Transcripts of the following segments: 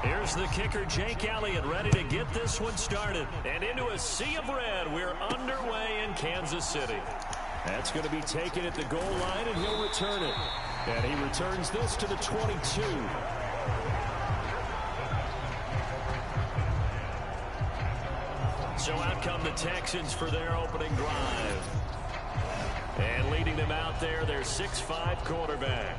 Here's the kicker, Jake Elliott, ready to get this one started. And into a sea of red, we're underway in Kansas City. That's going to be taken at the goal line, and he'll return it. And he returns this to the 22. So out come the Texans for their opening drive. And leading them out there, their 6'5" quarterback.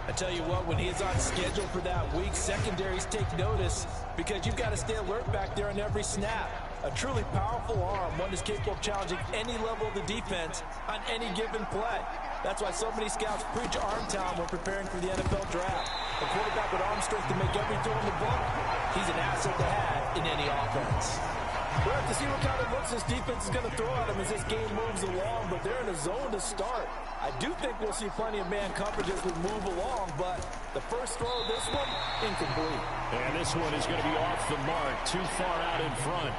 I tell you what, when he's on schedule for that week, secondaries take notice because you've got to stay alert back there on every snap. A truly powerful arm, one is capable of challenging any level of the defense on any given play. That's why so many scouts preach arm talent when preparing for the NFL draft. A quarterback with arm strength to make every throw in the book, he's an asset to have in any offense. We'll have to see what kind of looks this defense is going to throw at him as this game moves along, but they're in a zone to start. I do think we'll see plenty of man coverage as we move along, but the first throw of this one, incomplete. And this one is going to be off the mark, too far out in front.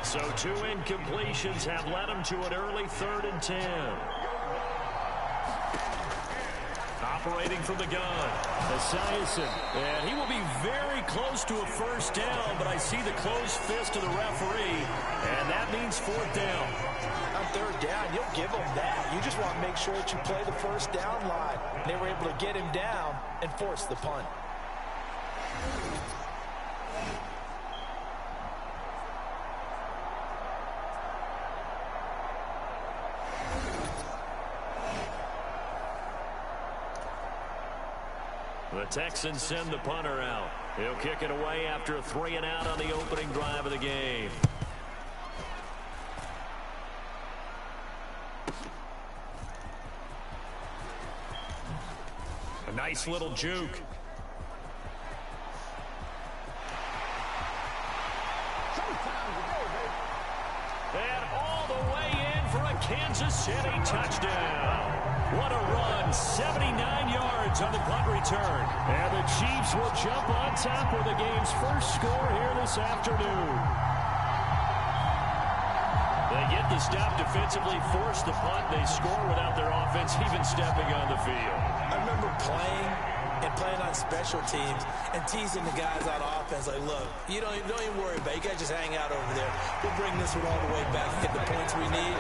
So 2 incompletions have led him to an early 3rd and 10. Operating from the gun, Esiason. And he will be very close to a first down, but I see the closed fist of the referee, and that means 4th down. On 3rd down, you'll give him that. You just want to make sure that you play the first down line. They were able to get him down and force the punt. The Texans send the punter out. He'll kick it away after a 3-and-out on the opening drive of the game. A nice little juke. And all the way in for a Kansas City touchdown. What a run, 79 yards on the punt return. And the Chiefs will jump on top with the game's first score here this afternoon. They get the stop defensively, force the punt. They score without their offense even stepping on the field. I remember playing on special teams and teasing the guys on offense like, look, you don't even worry about it. You guys just hang out over there. We'll bring this one all the way back and get the points we need.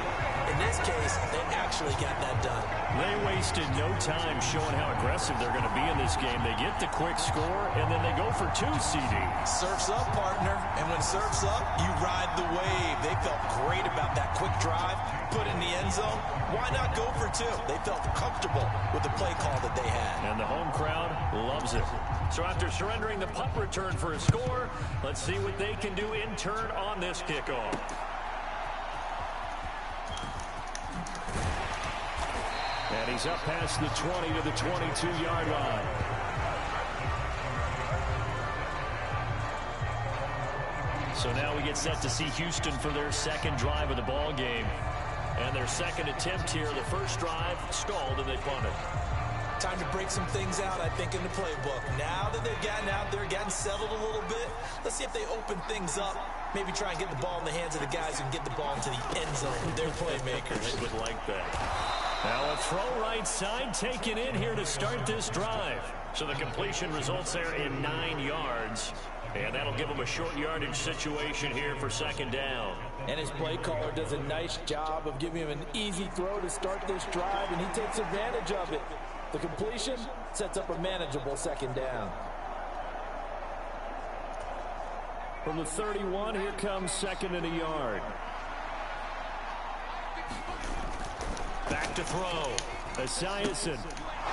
In this case, they actually got that done. They wasted no time showing how aggressive they're going to be in this game. They get the quick score, and then they go for 2, CD. Surf's up, partner. And when surf's up, you ride the wave. They felt great about that quick drive, put in the end zone. Why not go for 2? They felt comfortable with the play call that they had. And the home crowd loves it. So after surrendering the punt return for a score, let's see what they can do in turn on this kickoff. And he's up past the 20 to the 22-yard line. So now we get set to see Houston for their second drive of the ball game. And their second attempt here, the first drive stalled and they punted. Time to break some things out, I think, in the playbook. Now that they've gotten out there, gotten settled a little bit, let's see if they open things up. Maybe try and get the ball in the hands of the guys who can get the ball into the end zone. They're playmakers. They would like that. Now a throw right side taken in here to start this drive. So the completion results there in 9 yards. And that'll give them a short yardage situation here for 2nd down. And his play caller does a nice job of giving him an easy throw to start this drive, and he takes advantage of it. The completion sets up a manageable 2nd down. From the 31, here comes 2nd and a yard. Back to throw. Esiason.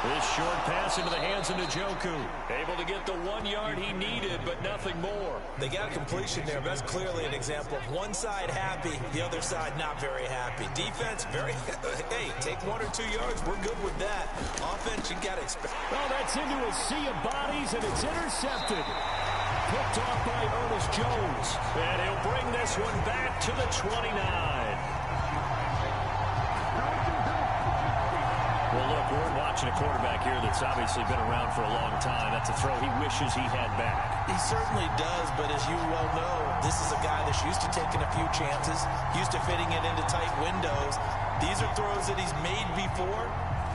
This short pass into the hands of Njoku. Able to get the 1 yard he needed, but nothing more. They got a completion there, but that's clearly an example of one side happy, the other side not very happy. Defense, very, hey, take 1 or 2 yards. We're good with that. Offense, you got to expect. Well, that's into a sea of bodies, and it's intercepted. Picked off by Ernest Jones. And he'll bring this one back to the 29. Well, look, we're watching a quarterback here that's obviously been around for a long time. That's a throw he wishes he had back. He certainly does, but as you well know, this is a guy that's used to taking a few chances, used to fitting it into tight windows. These are throws that he's made before.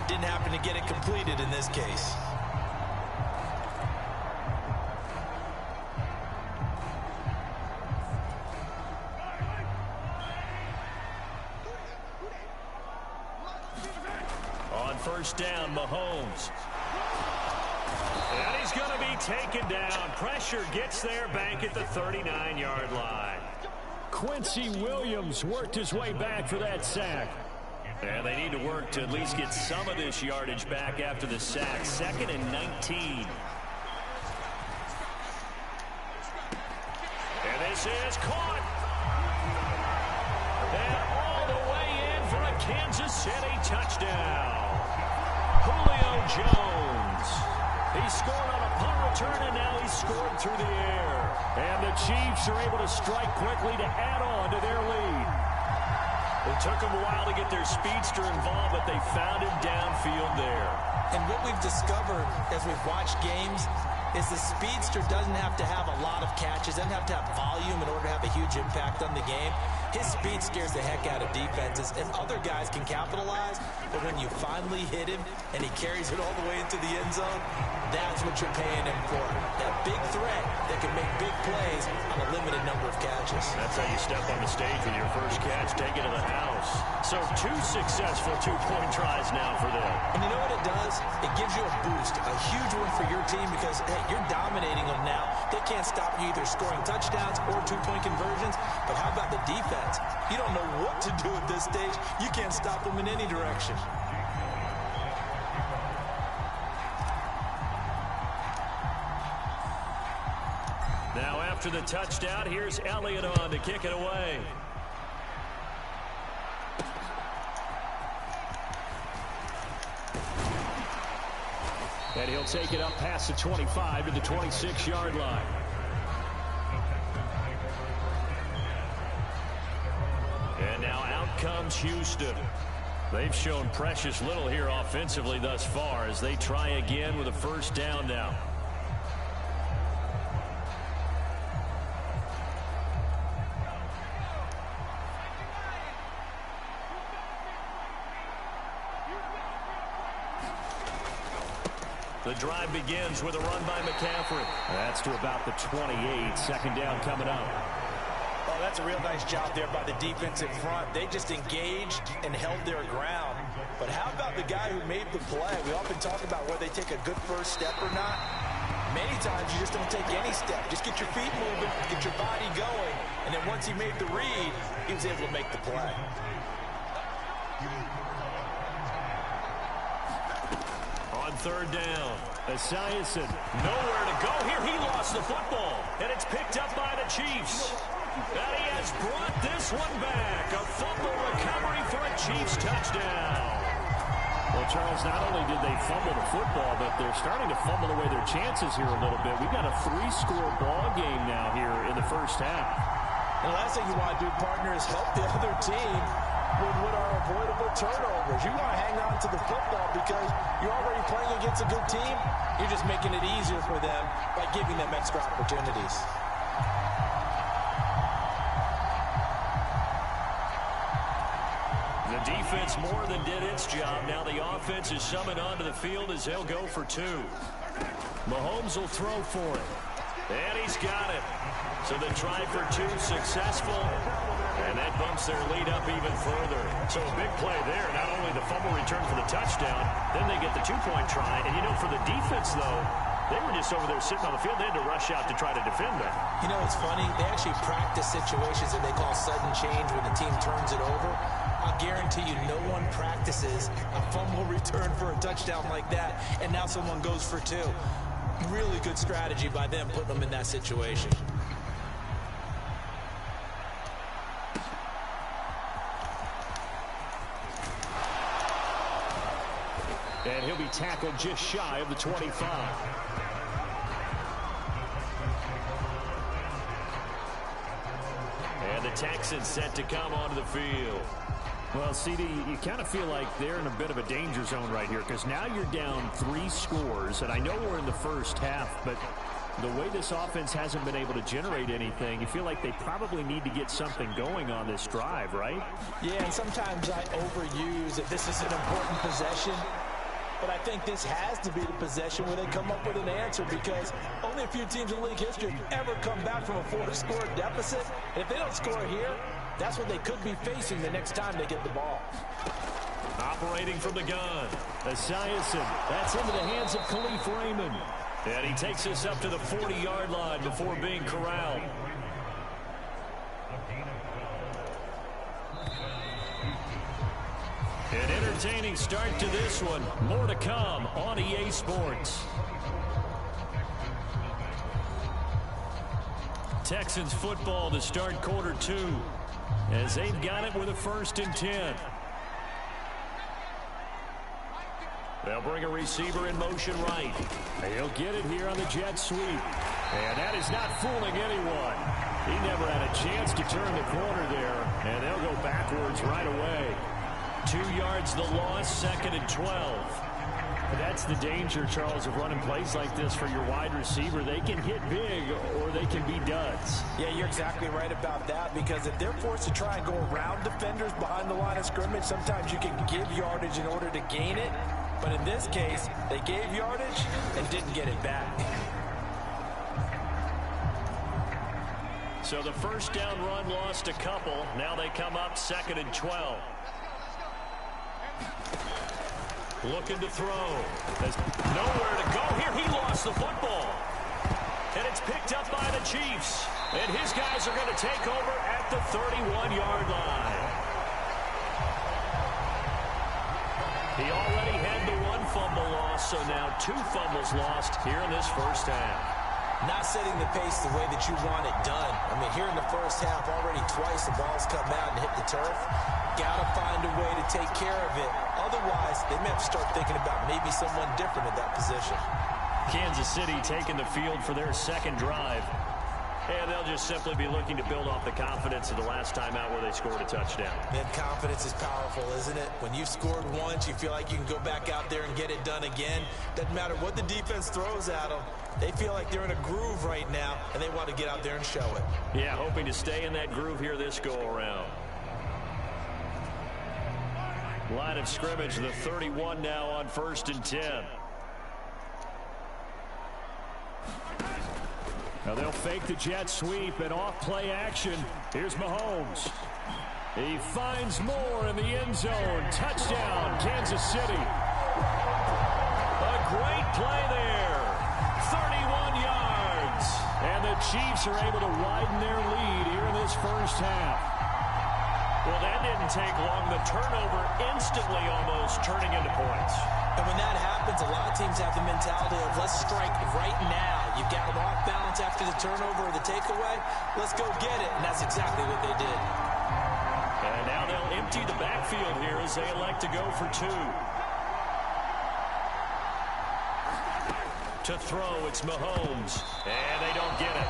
Didn't happen to get it completed in this case. first down, Mahomes. And he's going to be taken down. Pressure gets there back at the 39-yard line. Quincy Williams worked his way back for that sack. And they need to work to at least get some of this yardage back after the sack. 2nd and 19. And this is caught. And all the way in for a Kansas City touchdown. Julio Jones. He scored on a punt return, and now he's scored through the air. And the Chiefs are able to strike quickly to add on to their lead. It took them a while to get their speedster involved, but they found him downfield there. And what we've discovered as we've watched games is the speedster doesn't have to have a lot of catches, doesn't have to have volume in order to have a huge impact on the game. His speed scares the heck out of defenses, and other guys can capitalize, but when you finally hit him and he carries it all the way into the end zone, that's what you're paying him for. That big threat that can make big plays on a limited number of catches. That's how you step on the stage with your first catch, take it to the house. So 2 successful two-point tries now for them. And you know what it does? It gives you a boost, a huge one for your team because, hey, you're dominating them now. They can't stop you either scoring touchdowns or two-point conversions, but how about the defense? You don't know what to do at this stage. You can't stop them in any direction. Now after the touchdown, here's Elliott on to kick it away. And he'll take it up past the 25 to the 26-yard line. And now out comes Houston. They've shown precious little here offensively thus far as they try again with a first down now. The drive begins with a run by McCaffrey. That's to about the 28. Second down coming up. Oh, that's a real nice job there by the defense in front. They just engaged and held their ground. But how about the guy who made the play? We often talk about whether they take a good first step or not. Many times you just don't take any step. Just get your feet moving, get your body going. And then once he made the read, he was able to make the play. On third down, Esiason nowhere to go here. He lost the football, and it's picked up by the Chiefs. And he has brought this one back. A fumble recovery for a Chiefs touchdown. Well, Charles, not only did they fumble the football, but they're starting to fumble away their chances here a little bit. We've got a 3-score ball game now here in the first half. And the last thing you want to do, partner, is help the other team with what are avoidable turnovers. You want to hang on to the football because you're already playing against a good team. You're just making it easier for them by giving them extra opportunities. The defense more than did its job. Now the offense is summoned onto the field as they'll go for 2. Mahomes will throw for it. And he's got it. So the try for 2 successful. And that bumps their lead up even further. So a big play there. Not only the fumble return for the touchdown, then they get the 2-point try. And, you know, for the defense, though, they were just over there sitting on the field. They had to rush out to try to defend that. You know, it's funny. They actually practice situations that they call sudden change when the team turns it over. I'll guarantee you no one practices a fumble return for a touchdown like that, and now someone goes for 2. Really good strategy by them putting them in that situation. And he'll be tackled just shy of the 25. And the Texans set to come onto the field. Well, CD, you kind of feel like they're in a bit of a danger zone right here because now you're down 3 scores, and I know we're in the first half, but the way this offense hasn't been able to generate anything, you feel like they probably need to get something going on this drive, right? Yeah, and sometimes I overuse that this is an important possession. But I think this has to be the possession where they come up with an answer because only a few teams in league history have ever come back from a 4-score deficit. And if they don't score here, that's what they could be facing the next time they get the ball. operating from the gun. Esiason, that's into the hands of Khalif Raymond. And he takes us up to the 40-yard line before being corralled. An entertaining start to this one. More to come on EA Sports. Texans football to start quarter 2 as they've got it with a 1st and 10. They'll bring a receiver in motion right. He'll get it here on the jet sweep. And that is not fooling anyone. He never had a chance to turn the corner there. And they'll go backwards right away. 2 yards the loss, 2nd and 12. That's the danger, Charles, of running plays like this for your wide receiver. They can hit big or they can be duds. Yeah, you're exactly right about that, because if they're forced to try and go around defenders behind the line of scrimmage, sometimes you can give yardage in order to gain it. But in this case, they gave yardage and didn't get it back. So the first down run lost a couple. Now they come up 2nd and 12. Looking to throw. There's nowhere to go here. He lost the football. And it's picked up by the Chiefs. And his guys are going to take over at the 31-yard line. He already had the 1 fumble loss, so now 2 fumbles lost here in this first half. Not setting the pace the way that you want it done. I mean, here in the first half, already twice the ball's come out and hit the turf. Got to find a way to take care of it. Otherwise, they may have to start thinking about maybe someone different at that position. Kansas City taking the field for their 2nd drive. And they'll just simply be looking to build off the confidence of the last time out where they scored a touchdown. And confidence is powerful, isn't it? When you've scored once, you feel like you can go back out there and get it done again. Doesn't matter what the defense throws at them. They feel like they're in a groove right now, and they want to get out there and show it. Yeah, hoping to stay in that groove here this go-around. Line of scrimmage, the 31 now on 1st and 10. Now they'll fake the jet sweep and off play action. Here's Mahomes. He finds Moore in the end zone. Touchdown, Kansas City. A great play there. 31 yards. And the Chiefs are able to widen their lead here in this first half. Well, that didn't take long. The turnover instantly almost turning into points. And when that happens, a lot of teams have the mentality of let's strike right now. You've got them off balance after the turnover or the takeaway. Let's go get it. And that's exactly what they did. And now they'll empty the backfield here as they elect to go for 2. To throw, it's Mahomes. And they don't get it.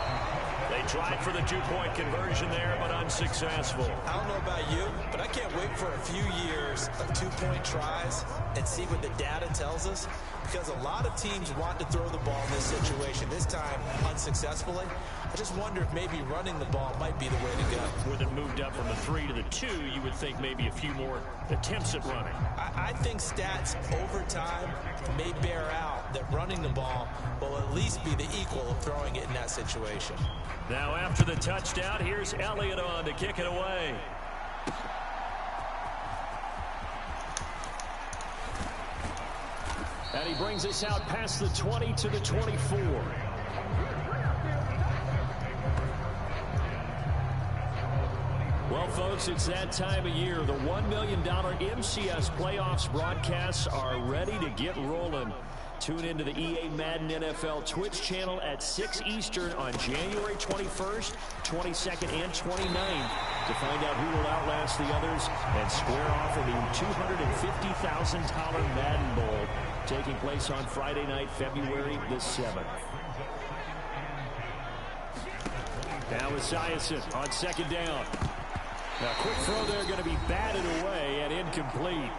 They tried for the 2-point conversion there, but unsuccessful. I don't know about you, but I can't wait for a few years of 2-point tries and see what the data tells us. Because a lot of teams want to throw the ball in this situation, this time unsuccessfully. I just wonder if maybe running the ball might be the way to go. With it moved up from the 3 to the 2, you would think maybe a few more attempts at running. I think stats over time may bear out that running the ball will at least be the equal of throwing it in that situation. Now after the touchdown, here's Elliott on to kick it away. And he brings us out past the 20 to the 24. Well, folks, it's that time of year. The $1 million MCS playoffs broadcasts are ready to get rolling. Tune into the EA Madden NFL Twitch channel at 6 Eastern on January 21st, 22nd, and 29th to find out who will outlast the others and square off in the $250,000 Madden Bowl taking place on Friday night, February the 7th. Now Esiason on 2nd down. Now, quick throw there going to be batted away and incomplete.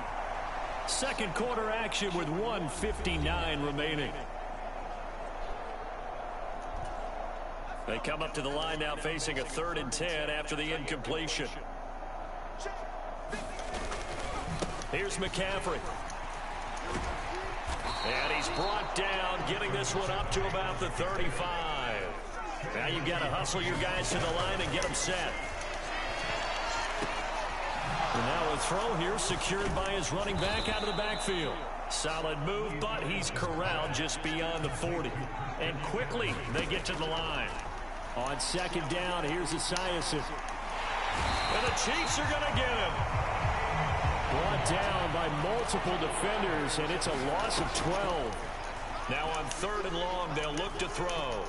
Second quarter action with 1:59 remaining. They come up to the line now facing a 3rd and 10 after the incompletion. Here's McCaffrey. And he's brought down, getting this one up to about the 35. Now you've got to hustle your guys to the line and get them set. And now a throw here secured by his running back out of the backfield. Solid move, but he's corralled just beyond the 40. And quickly they get to the line. On second down, here's Esiason. And the Chiefs are going to get him. Brought down by multiple defenders, and it's a loss of 12. Now on 3rd and long, they'll look to throw.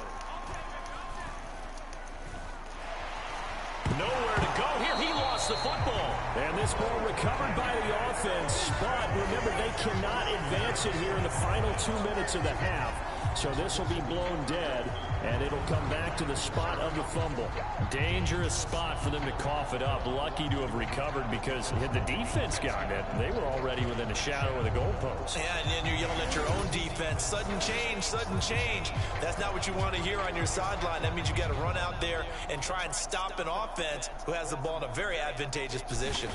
Nowhere to go here. He lost the football. And this ball recovered by the offense. But remember, they cannot advance it here in the final 2 minutes of the half. So this will be blown dead, and it'll come back to the spot of the fumble. Dangerous spot for them to cough it up. Lucky to have recovered because had the defense gotten it, they were already within the shadow of the goalpost. Yeah, and then you're yelling at your own defense. Sudden change, sudden change. That's not what you want to hear on your sideline. That means you got to run out there and try and stop an offense who has the ball in a very advantageous position.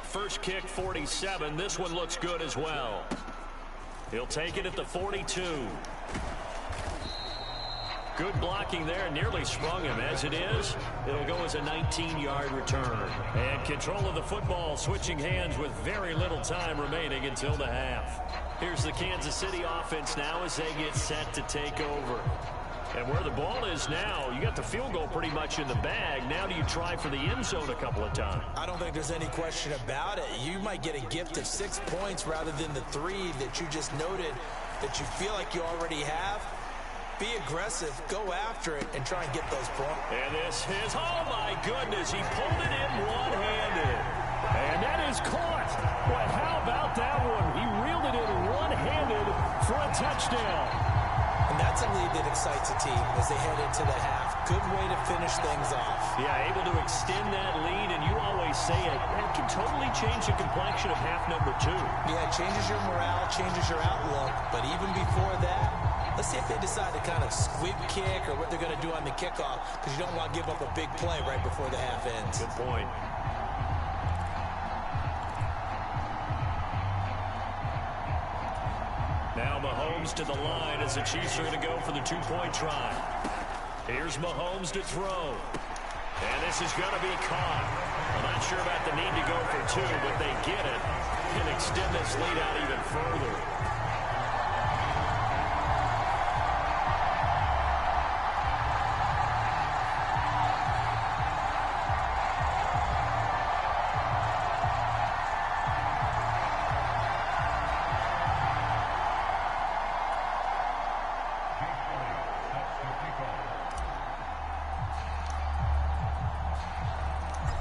First kick, 47. This one looks good as well. He'll take it at the 42. Good blocking there. Nearly sprung him. As it is, it'll go as a 19-yard return. And control of the football switching hands with very little time remaining until the half. Here's the Kansas City offense now as they get set to take over. And where the ball is now, you got the field goal pretty much in the bag. Now do you try for the end zone a couple of times? I don't think there's any question about it. You might get a gift of 6 points rather than the 3 that you just noted that you feel like you already have. Be aggressive, go after it, and try and get those points. And this is, oh my goodness, he pulled it in one-handed. And that is caught. Boy, how about that one? He reeled it in one-handed for a touchdown. And that's a lead that excites a team as they head into the half. Good way to finish things off. Yeah, able to extend that lead, and you always say it, that can totally change the complexion of half number 2. Yeah, it changes your morale, changes your outlook. But even before that, let's see if they decide to kind of squib kick or what they're going to do on the kickoff, because you don't want to give up a big play right before the half ends. Good point. Now Mahomes to the line as the Chiefs are going to go for the 2-point try. Here's Mahomes to throw. And this is going to be caught. I'm not sure about the need to go for 2, but they get it and extend this lead out even further.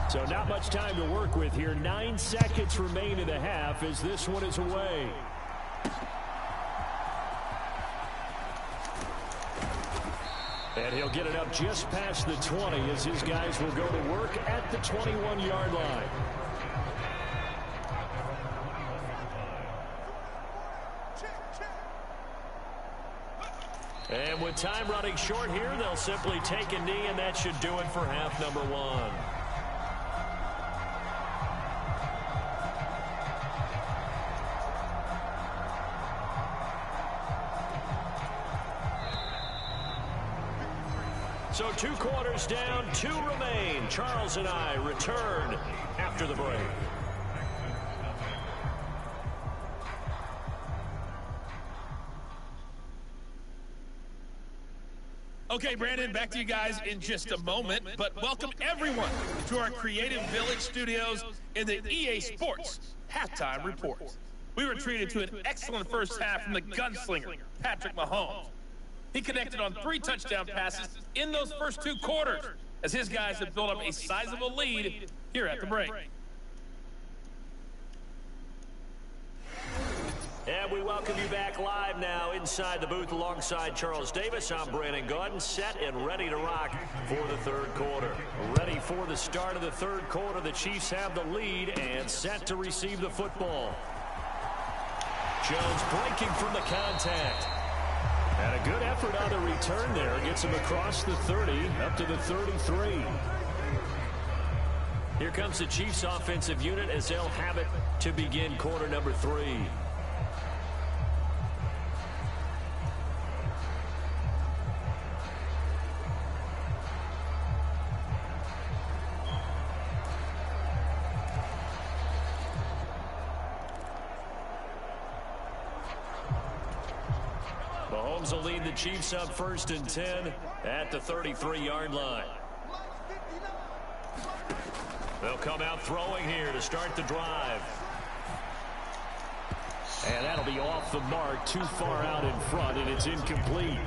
So not much time to work with here. 9 seconds remain in the half as this one is away. And he'll get it up just past the 20 as his guys will go to work at the 21-yard line. And with time running short here, they'll simply take a knee, and that should do it for half number 1. So 2 quarters down, 2 remain. Charles and I return after the break. Okay, Brandon, back to you guys in just a moment, but welcome everyone to our Creative Village studios in the EA Sports Halftime Report. We were treated to an excellent first half from the gunslinger, Patrick Mahomes. He connected on 3 touchdown passes in those first 2 quarters as his guys have built up a sizable lead here at the break. And we welcome you back live now inside the booth alongside Charles Davis. I'm Brandon Gaudin, set and ready to rock for the 3rd quarter. Ready for the start of the 3rd quarter. The Chiefs have the lead and set to receive the football. Jones breaking from the contact. And a good effort on the return there. Gets him across the 30, up to the 33. Here comes the Chiefs offensive unit as they'll have it to begin quarter number 3. Mahomes will lead the Chiefs up 1st and 10 at the 33-yard line. They'll come out throwing here to start the drive. And that'll be off the mark, too far out in front, and it's incomplete.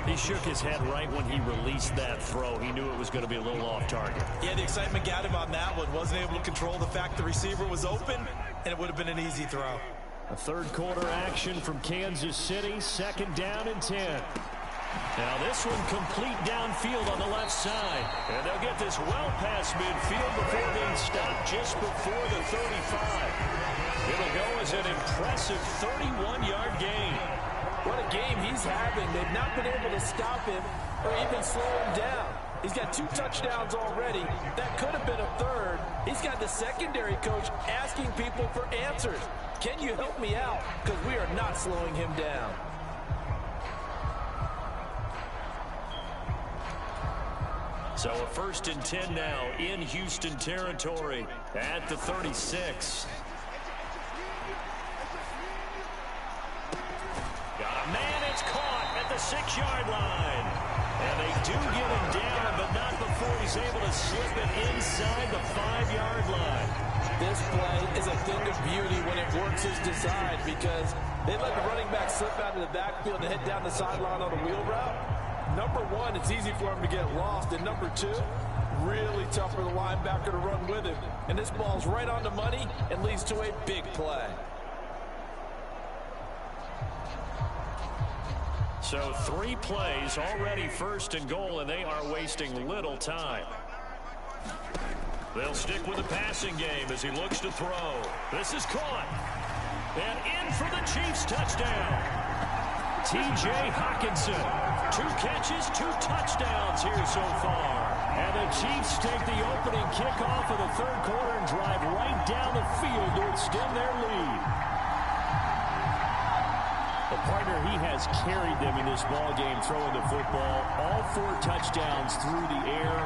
He shook his head right when he released that throw. He knew it was going to be a little off target. Yeah, the excitement got him on that one. Wasn't able to control the fact the receiver was open, and it would have been an easy throw. A third quarter action from Kansas City, 2nd down and 10. Now this one complete downfield on the left side. And they'll get this well past midfield before being stopped just before the 35. It'll go as an impressive 31-yard gain. What a game he's having. They've not been able to stop him or even slow him down. He's got 2 touchdowns already. That could have been a third. He's got the secondary coach asking people for answers. Can you help me out? Because we are not slowing him down. So a 1st and 10 now in Houston territory at the 36. Got a man, it's caught at the 6-yard line. And they do get him down, but not before he's able to slip it inside the 5-yard line. This play is a thing of beauty when it works as designed because they let the running back slip out of the backfield and head down the sideline on a wheel route. Number one, it's easy for him to get lost. And number two, really tough for the linebacker to run with him. And this ball's right on the money and leads to a big play. So 3 plays already 1st and goal, and they are wasting little time. They'll stick with the passing game as he looks to throw. This is caught. And in for the Chiefs touchdown. T.J. Hockenson. 2 catches, 2 touchdowns here so far. And the Chiefs take the opening kickoff of the 3rd quarter and drive right down the field to extend their lead. The partner, he has carried them in this ball game throwing the football. All 4 touchdowns through the air,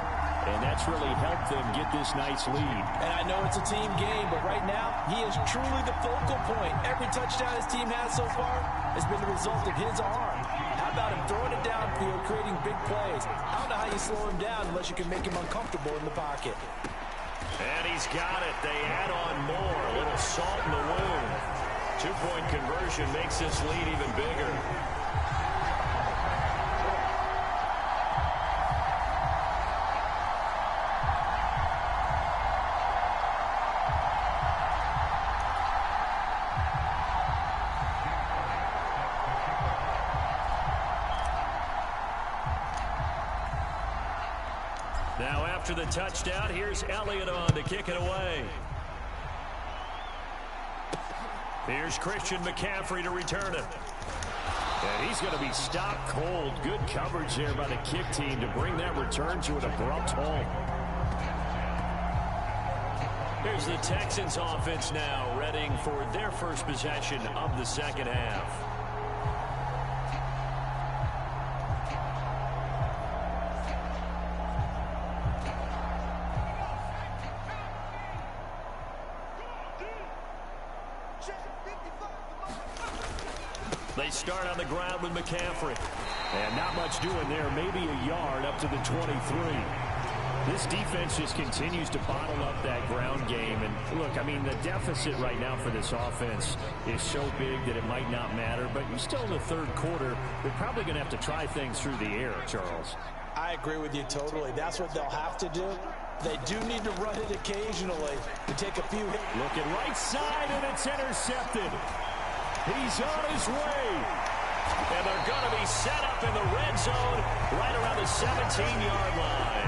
and that's really helped them get this nice lead. And I know it's a team game, but right now, he is truly the focal point. Every touchdown his team has so far has been the result of his arm. How about him throwing it downfield, creating big plays? I don't know how you slow him down unless you can make him uncomfortable in the pocket. And he's got it. They add on more. A little salt in the wound. 2-point conversion makes this lead even bigger. Now after the touchdown, here's Elliott on to kick it away. Here's Christian McCaffrey to return it. And he's going to be stopped cold. Good coverage there by the kick team to bring that return to an abrupt halt. Here's the Texans offense now, readying for their first possession of the 2nd half. They start on the ground with McCaffrey. And not much doing there. Maybe a yard up to the 23. This defense just continues to bottle up that ground game. And look, I mean, the deficit right now for this offense is so big that it might not matter. But you're still in the 3rd quarter. They're probably going to have to try things through the air, Charles. I agree with you totally. That's what they'll have to do. They do need to run it occasionally to take a few hits. Looking right side, and it's intercepted. He's on his way. And they're going to be set up in the red zone right around the 17-yard line.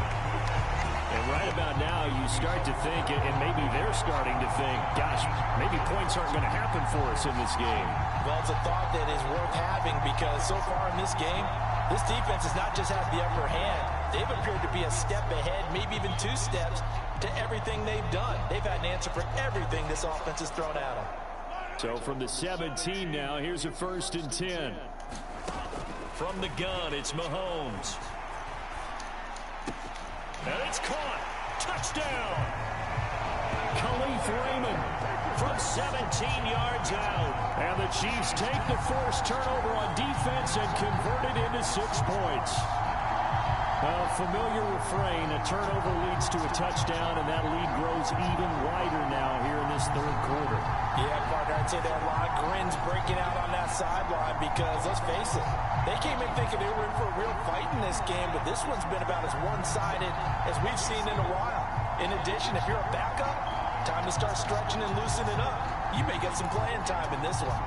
And right about now, you start to think, and maybe they're starting to think, gosh, maybe points aren't going to happen for us in this game. Well, it's a thought that is worth having because so far in this game, this defense has not just had the upper hand. They've appeared to be a step ahead, maybe even 2 steps to everything they've done. They've had an answer for everything this offense has thrown at them. So from the 17 now, here's a 1st and 10. From the gun, it's Mahomes. And it's caught. Touchdown. Khalif Raymond from 17 yards out. And the Chiefs take the first turnover on defense and convert it into 6 points. A familiar refrain, a turnover leads to a touchdown, and that lead grows even wider now here in this third quarter. Yeah, partner, I'd say there are a lot of grins breaking out on that sideline because, let's face it, they came in thinking they were in for a real fight in this game, but this one's been about as one-sided as we've seen in a while. In addition, if you're a backup, time to start stretching and loosening up. You may get some playing time in this one.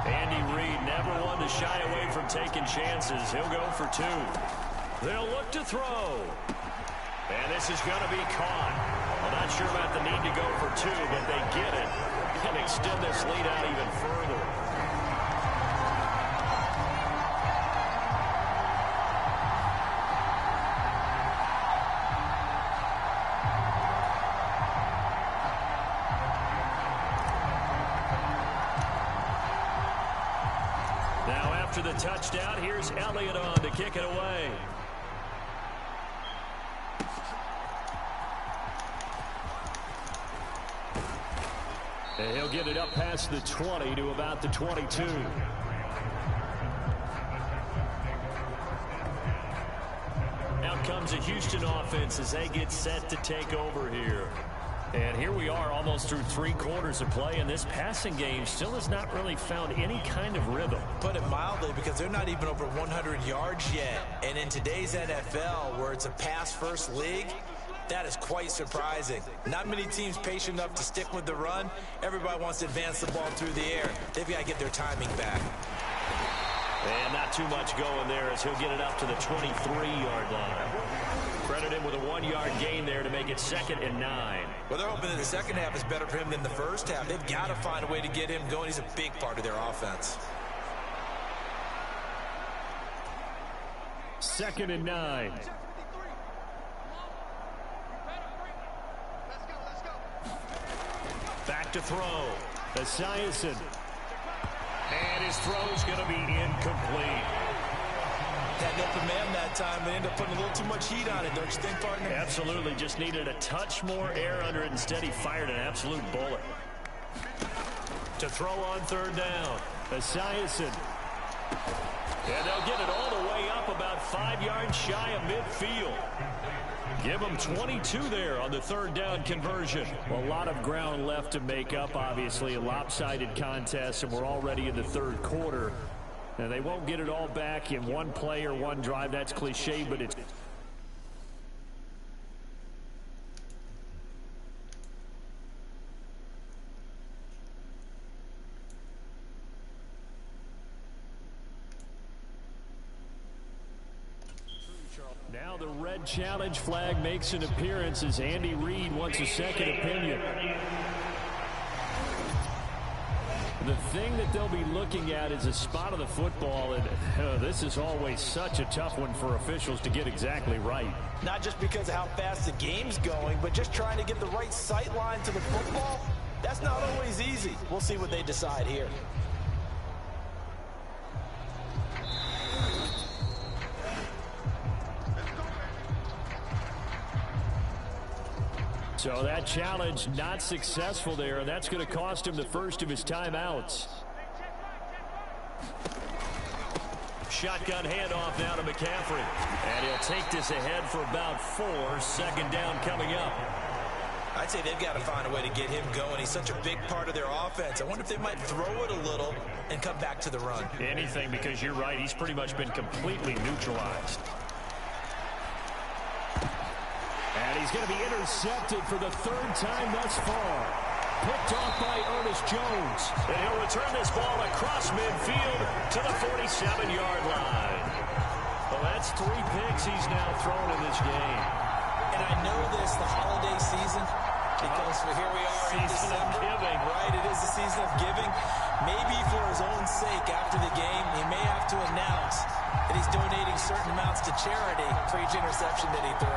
Andy Reid never one to shy away from taking chances. He'll go for 2. They'll look to throw. And this is going to be caught. I'm not sure about the need to go for 2, but they get it and extend this lead out even further. Now after the touchdown, here's Elliott on to kick it away. And he'll get it up past the 20 to about the 22. Out comes a Houston offense as they get set to take over here. And here we are almost through 3 quarters of play, and this passing game still has not really found any kind of rhythm. Put it mildly, because they're not even over 100 yards yet. And in today's NFL, where it's a pass-first league, that is quite surprising. Not many teams patient enough to stick with the run. Everybody wants to advance the ball through the air. They've got to get their timing back. And not too much going there as he'll get it up to the 23-yard line. Credit him with a 1-yard gain there to make it 2nd and 9. Well, they're hoping that the second half is better for him than the first half. They've got to find a way to get him going. He's a big part of their offense. 2nd and 9. Back to throw. Esiason. And his throw's going to be incomplete. Had an open man that time, but ended up putting a little too much heat on it, don't you think, partner? Absolutely. Just needed a touch more air under it. Instead, he fired an absolute bullet. To throw on 3rd down. Esiason. And they'll get it all the way up about 5 yards shy of midfield. Give them 22 there on the 3rd down conversion. Well, a lot of ground left to make up, obviously. A lopsided contest, and we're already in the 3rd quarter. And they won't get it all back in one play or one drive. That's cliche, but it's... Now the red challenge flag makes an appearance as Andy Reid wants a second opinion. The thing that they'll be looking at is a spot of the football, and this is always such a tough one for officials to get exactly right. Not just because of how fast the game's going, but just trying to get the right sight line to the football. That's not always easy. We'll see what they decide here. So that challenge not successful there, and that's going to cost him the first of his timeouts. Shotgun handoff now to McCaffrey. And he'll take this ahead for about 4. 2nd down coming up. I'd say they've got to find a way to get him going. He's such a big part of their offense. I wonder if they might throw it a little and come back to the run. Anything, because you're right. He's pretty much been completely neutralized. And he's going to be intercepted for the 3rd time thus far. Picked off by Ernest Jones. And he'll return this ball across midfield to the 47-yard line. Well, that's 3 picks he's now thrown in this game. And I know this, the holiday season, because here we are in December. Giving. Right, it is the season of giving. Maybe for his own sake after the game, he may have to announce that he's donating certain amounts to charity for each interception that he threw.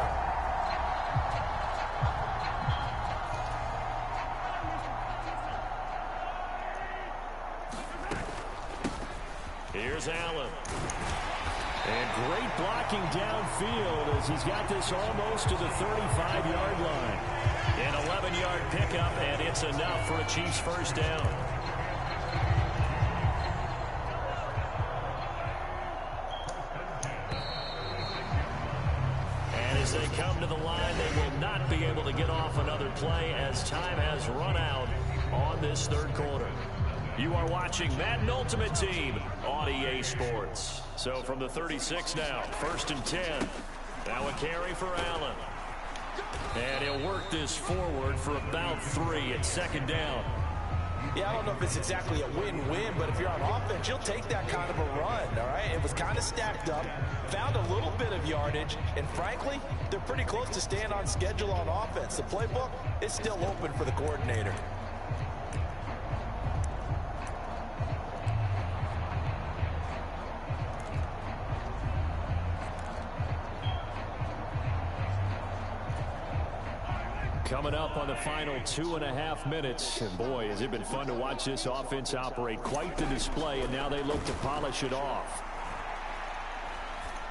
Here's Allen. And great blocking downfield as he's got this almost to the 35-yard line. An 11-yard pickup, and it's enough for a Chiefs first down. And as they come to the line, they will not be able to get off another play as time has run out on this third quarter. You are watching Madden Ultimate Team on EA Sports. So from the 36 now, 1st and 10. Now a carry for Allen. And he'll work this forward for about 3 at 2nd down. Yeah, I don't know if it's exactly a win-win, but if you're on offense, you'll take that kind of a run, all right? It was kind of stacked up, found a little bit of yardage, and frankly, they're pretty close to staying on schedule on offense. The playbook is still open for the coordinator. Coming up on the final 2.5 minutes. And boy, has it been fun to watch this offense operate. Quite the display, and now they look to polish it off.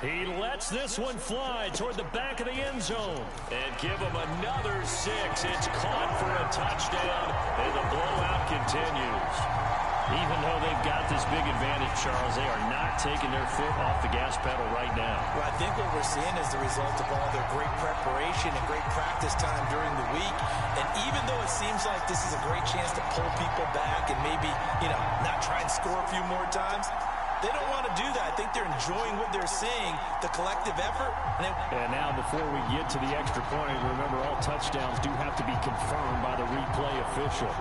He lets this one fly toward the back of the end zone. And give him another 6. It's caught for a touchdown, and the blowout continues. Even though they've got this big advantage, Charles, they are not taking their foot off the gas pedal right now. Well, I think what we're seeing is the result of all their great preparation and great practice time during the week. And even though it seems like this is a great chance to pull people back and maybe, not try and score a few more times, they don't want to do that. I think they're enjoying what they're seeing, the collective effort. And now before we get to the extra point, remember all touchdowns do have to be confirmed by the replay official.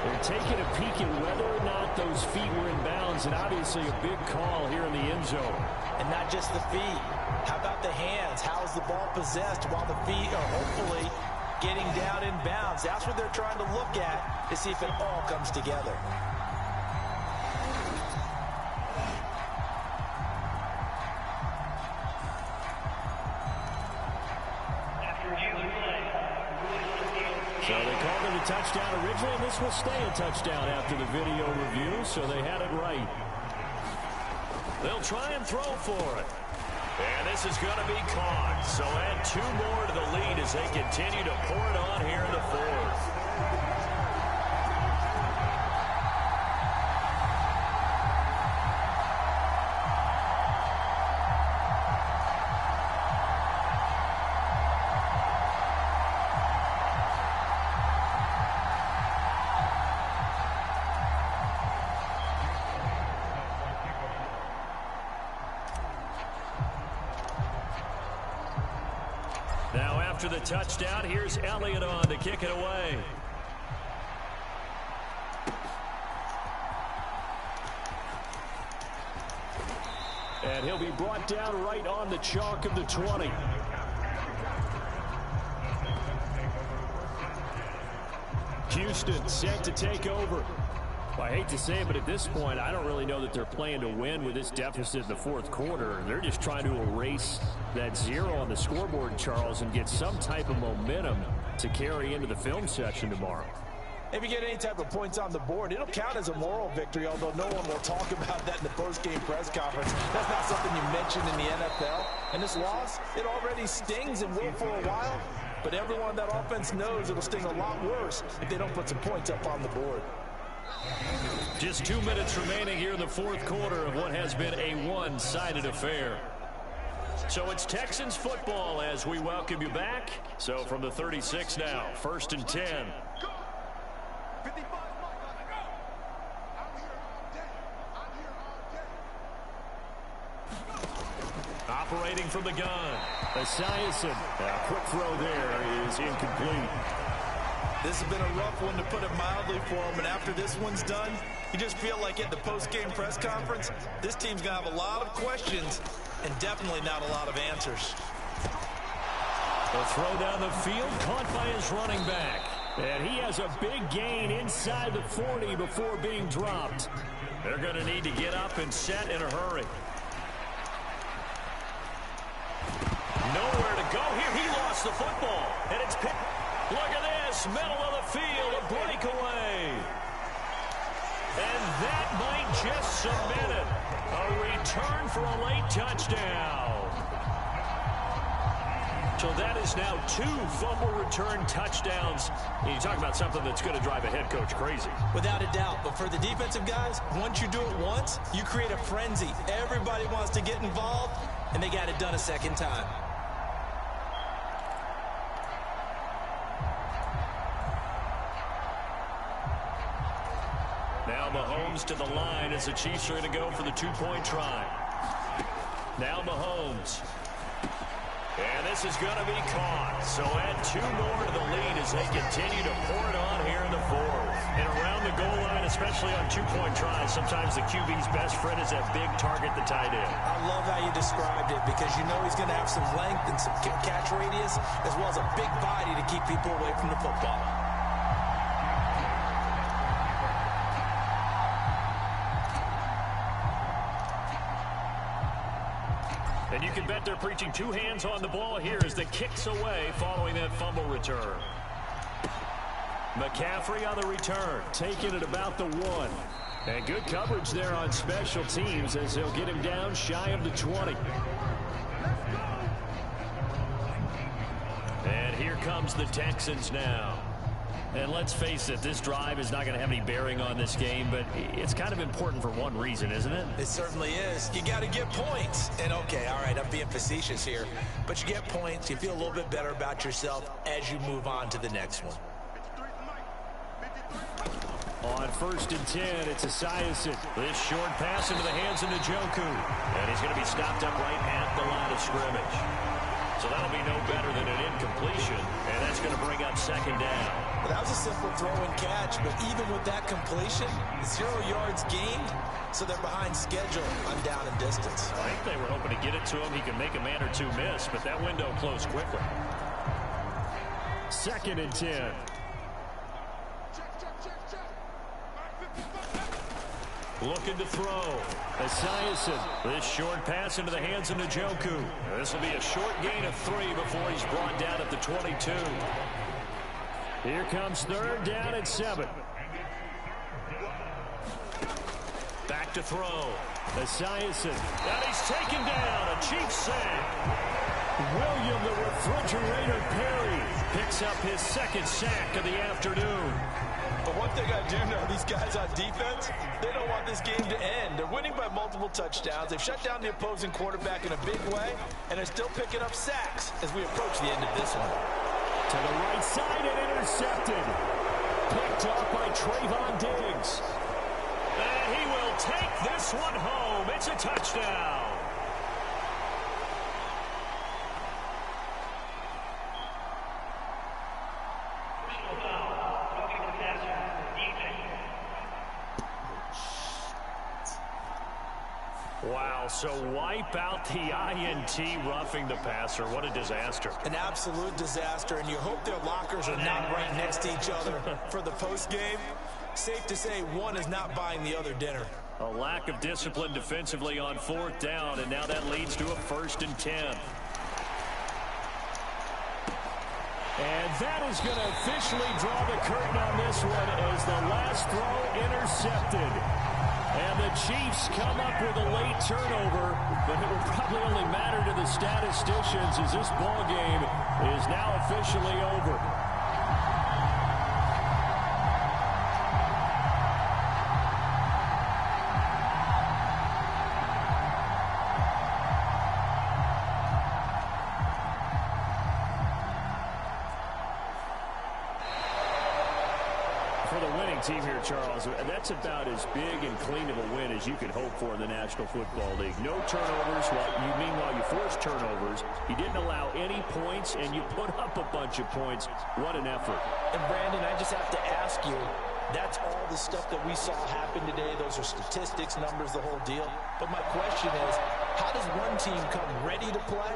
They're taking a peek at whether or not those feet were in bounds, and obviously a big call here in the end zone. And not just the feet. How about the hands? How is the ball possessed while the feet are hopefully getting down in bounds? That's what they're trying to look at to see if it all comes together. So they called it a touchdown originally, and this will stay a touchdown after the video review, so they had it right. They'll try and throw for it. And this is going to be caught. So add 2 more to the lead as they continue to pour it on here in the 4th. Now after the touchdown, here's Elliott on to kick it away. And he'll be brought down right on the chalk of the 20. Houston set to take over. Well, I hate to say it, but at this point, I don't really know that they're playing to win with this deficit in the 4th quarter. They're just trying to erase that 0 on the scoreboard, Charles, and get some type of momentum to carry into the film session tomorrow. If you get any type of points on the board, it'll count as a moral victory, although no one will talk about that in the post-game press conference. That's not something you mentioned in the NFL. And this loss, it already stings and will for a while, but everyone on that offense knows it'll sting a lot worse if they don't put some points up on the board. Just 2 minutes remaining here in the 4th quarter of what has been a one-sided affair. So it's Texans football as we welcome you back. So from the 36 now, 1st and 10. Operating from the gun, Esiason. A quick throw there is incomplete. This has been a rough one, to put it mildly, for him. And after this one's done, you just feel like at the post-game press conference, this team's going to have a lot of questions and definitely not a lot of answers. The throw down the field, caught by his running back. And he has a big gain inside the 40 before being dropped. They're going to need to get up and set in a hurry. Nowhere to go here. He lost the football, and it's picked. Look at this, middle of the field, a breakaway. And that might just cement it. A return for a late touchdown. So that is now 2 fumble return touchdowns. You talk about something that's going to drive a head coach crazy. Without a doubt. But for the defensive guys, once you do it once, you create a frenzy. Everybody wants to get involved, and they got it done a second time. Now Mahomes to the line as the Chiefs are going to go for the 2-point try. Now Mahomes. And this is going to be caught. So add 2 more to the lead as they continue to pour it on here in the 4th. And around the goal line, especially on 2-point tries, sometimes the QB's best friend is that big target, the tight end. I love how you described it because you know he's going to have some length and some catch radius as well as a big body to keep people away from the football. And you can bet they're preaching 2 hands on the ball here as the kick's away following that fumble return. McCaffrey on the return, taking it about the 1. And good coverage there on special teams as they'll get him down shy of the 20. And here comes the Texans now. And let's face it, this drive is not going to have any bearing on this game, but it's kind of important for one reason, isn't it? It certainly is. You got to get points. And, okay, all right, I'm being facetious here. But you get points, you feel a little bit better about yourself as you move on to the next one. On 1st and 10, it's Esiason. This short pass into the hands of Njoku. And he's going to be stopped up right at the line of scrimmage. So that'll be no better than an incompletion, and that's going to bring up 2nd down. Well, that was a simple throw and catch, but even with that completion, 0 yards gained, so they're behind schedule on down and distance. I think they were hoping to get it to him. He could make a man or 2 miss, but that window closed quickly. 2nd and 10. Looking to throw. Esiason. This short pass into the hands of Njoku. This will be a short gain of 3 before he's brought down at the 22. Here comes 3rd down and 7. Back to throw. Esiason. And he's taken down. A Chiefs sack. William the Refrigerator Perry picks up his 2nd sack of the afternoon. But one thing I do know, these guys on defense, they don't want this game to end. They're winning by multiple touchdowns. They've shut down the opposing quarterback in a big way, and they're still picking up sacks as we approach the end of this one. To the right side and intercepted. Picked off by Trayvon Diggs. And he will take this one home. It's a touchdown. Wow, so wipe out the INT roughing the passer. What a disaster. An absolute disaster, and you hope their lockers are not right next to each other for the postgame. Safe to say one is not buying the other dinner. A lack of discipline defensively on 4th down, and now that leads to a 1st and 10. And that is going to officially draw the curtain on this one as the last throw intercepted. And the Chiefs come up with a late turnover, but it will probably only matter to the statisticians as this ball game is now officially over. For the winning team here, Charles, that's about as big and clean of a win as you could hope for in the National Football League. No turnovers. Meanwhile, you forced turnovers. You didn't allow any points, and you put up a bunch of points. What an effort. And, Brandon, I just have to ask you, that's all the stuff that we saw happen today. Those are statistics, numbers, the whole deal. But my question is, how does one team come ready to play,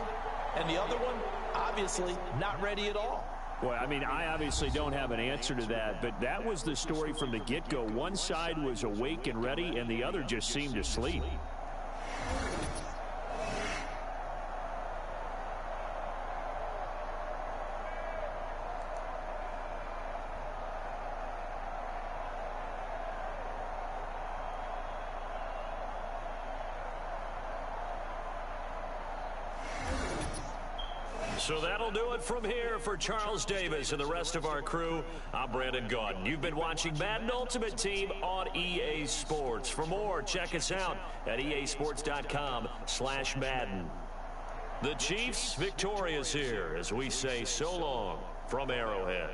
and the other one, obviously, not ready at all? Well, I mean, I obviously don't have an answer to that, but that was the story from the get-go. One side was awake and ready, and the other just seemed to sleep. So that'll do it from here for Charles Davis and the rest of our crew. I'm Brandon Gaudin. You've been watching Madden Ultimate Team on EA Sports. For more, check us out at easports.com/Madden. The Chiefs victorious here as we say so long from Arrowhead.